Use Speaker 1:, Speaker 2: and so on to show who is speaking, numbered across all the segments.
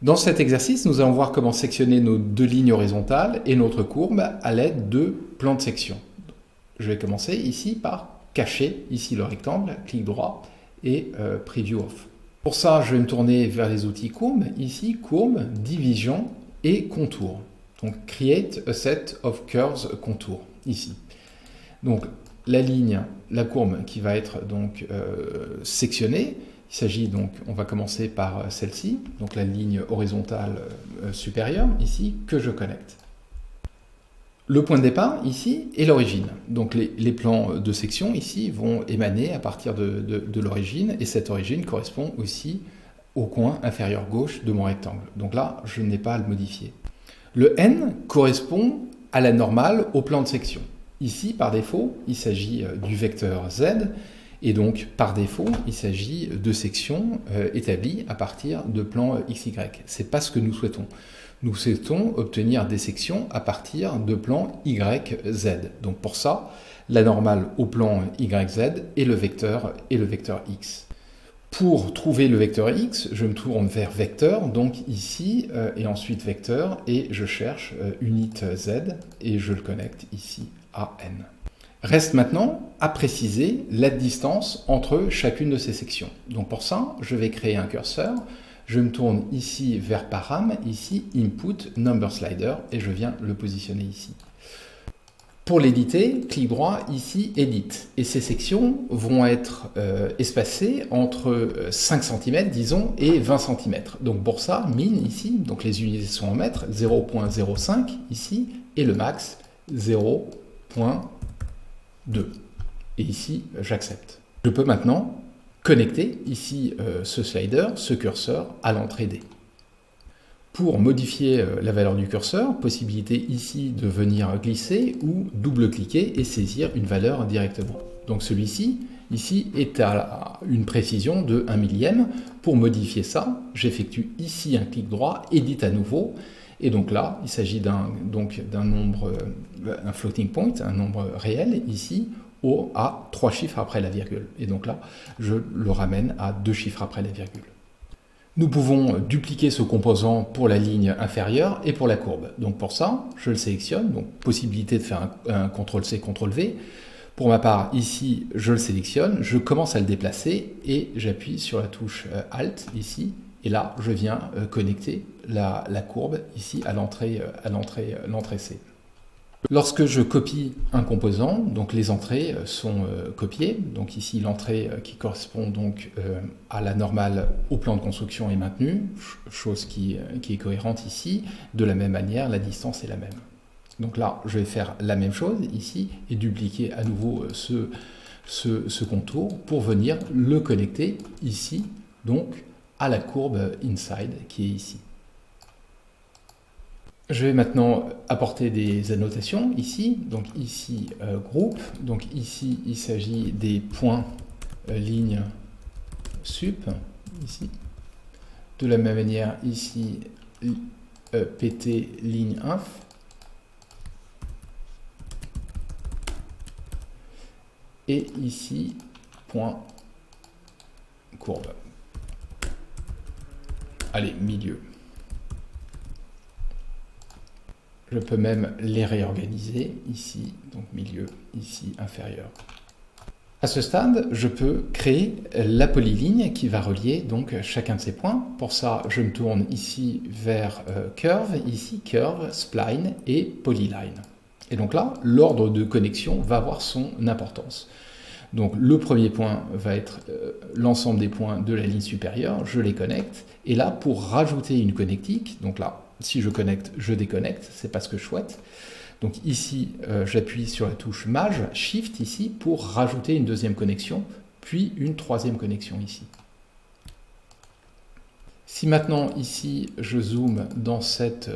Speaker 1: Dans cet exercice, nous allons voir comment sectionner nos deux lignes horizontales et notre courbe à l'aide de plans de section. Je vais commencer ici par cacher ici le rectangle, clic droit et Preview Off. Pour ça, je vais me tourner vers les outils courbe, ici courbe, division et contour. Donc Create a set of curves contour, ici. Donc la ligne, la courbe qui va être donc sectionnée, il s'agit donc, on va commencer par celle-ci, donc la ligne horizontale supérieure, ici, que je connecte. Le point de départ, ici, est l'origine. Donc les plans de section, ici, vont émaner à partir de l'origine, et cette origine correspond aussi au coin inférieur gauche de mon rectangle. Donc là, je n'ai pas à le modifier. Le N correspond à la normale au plan de section. Ici, par défaut, il s'agit du vecteur Z, et donc, par défaut, il s'agit de sections établies à partir de plans XY. Ce n'est pas ce que nous souhaitons. Nous souhaitons obtenir des sections à partir de plans YZ. Donc pour ça, la normale au plan YZ est le vecteur X. Pour trouver le vecteur X, je me tourne vers vecteur, donc ici, et ensuite vecteur, et je cherche unit Z, et je le connecte ici à N. Reste maintenant à préciser la distance entre chacune de ces sections. Donc pour ça, je vais créer un curseur, je me tourne ici vers param, ici input number slider, et je viens le positionner ici. Pour l'éditer, clic droit, ici edit. Et ces sections vont être espacées entre 5 cm, disons, et 20 cm. Donc pour ça, min ici, donc les unités sont en mètres, 0.05 ici, et le max 0.2. Et ici, j'accepte. Je peux maintenant connecter ici ce slider, ce curseur, à l'entrée D. Pour modifier la valeur du curseur, possibilité ici de venir glisser ou double-cliquer et saisir une valeur directement. Donc celui-ci, ici, est à une précision de 1 millième. Pour modifier ça, j'effectue ici un clic droit, Edit à nouveau, et donc là, il s'agit d'un nombre, un floating point, un nombre réel, ici, à 3 chiffres après la virgule. Et donc là, je le ramène à 2 chiffres après la virgule. Nous pouvons dupliquer ce composant pour la ligne inférieure et pour la courbe. Donc pour ça, je le sélectionne, donc possibilité de faire un CTRL-C, CTRL-V. Pour ma part, ici, je le sélectionne, je commence à le déplacer et j'appuie sur la touche Alt, ici, et là, je viens connecter la courbe ici à l'entrée C. Lorsque je copie un composant, donc les entrées sont copiées. Donc ici, l'entrée qui correspond donc à la normale au plan de construction est maintenue, chose qui est cohérente ici. De la même manière, la distance est la même. Donc là, je vais faire la même chose ici et dupliquer à nouveau ce contour pour venir le connecter ici, donc à la courbe inside qui est ici. Je vais maintenant apporter des annotations ici, donc ici groupe, donc ici il s'agit des points ligne sup, ici. De la même manière ici pt ligne inf. Et ici point courbe. Allez, milieu. Je peux même les réorganiser, ici, donc milieu, ici, inférieur. À ce stade, je peux créer la polyligne qui va relier donc chacun de ces points. Pour ça, je me tourne ici vers Curve, ici Curve, Spline et Polyline. Et donc là, l'ordre de connexion va avoir son importance. Donc le premier point va être l'ensemble des points de la ligne supérieure, je les connecte. Et là, pour rajouter une connectique, donc là, si je connecte, je déconnecte, c'est pas ce que je souhaite. Donc ici, j'appuie sur la touche Maj, Shift ici, pour rajouter une deuxième connexion, puis une troisième connexion ici. Si maintenant, ici, je zoome dans cette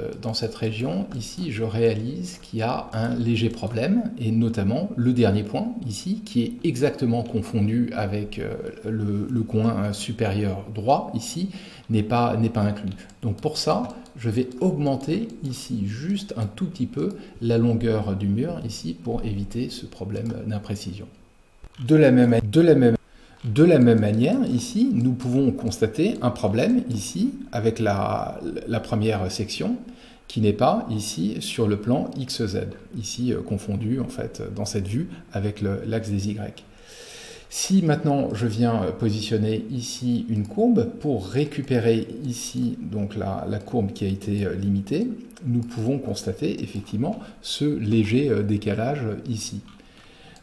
Speaker 1: région, ici, je réalise qu'il y a un léger problème, et notamment le dernier point, ici, qui est exactement confondu avec le coin supérieur droit, ici, n'est pas inclus. Donc pour ça, je vais augmenter ici juste un tout petit peu la longueur du mur, ici, pour éviter ce problème d'imprécision. De De la même manière, ici, nous pouvons constater un problème ici avec la première section qui n'est pas ici sur le plan XZ, ici confondu en fait dans cette vue avec l'axe des Y. Si maintenant je viens positionner ici une courbe pour récupérer ici donc la courbe qui a été limitée, nous pouvons constater effectivement ce léger décalage ici.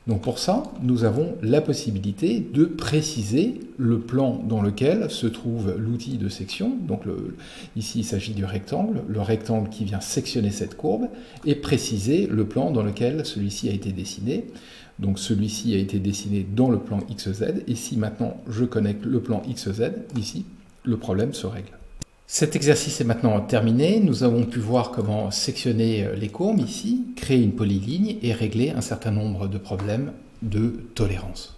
Speaker 1: Donc pour ça, nous avons la possibilité de préciser le plan dans lequel se trouve l'outil de section. Donc ici, il s'agit du rectangle, le rectangle qui vient sectionner cette courbe, et préciser le plan dans lequel celui-ci a été dessiné. Donc celui-ci a été dessiné dans le plan XZ, et si maintenant je connecte le plan XZ, ici, le problème se règle. Cet exercice est maintenant terminé. Nous avons pu voir comment sectionner les courbes ici, créer une polyligne et régler un certain nombre de problèmes de tolérance.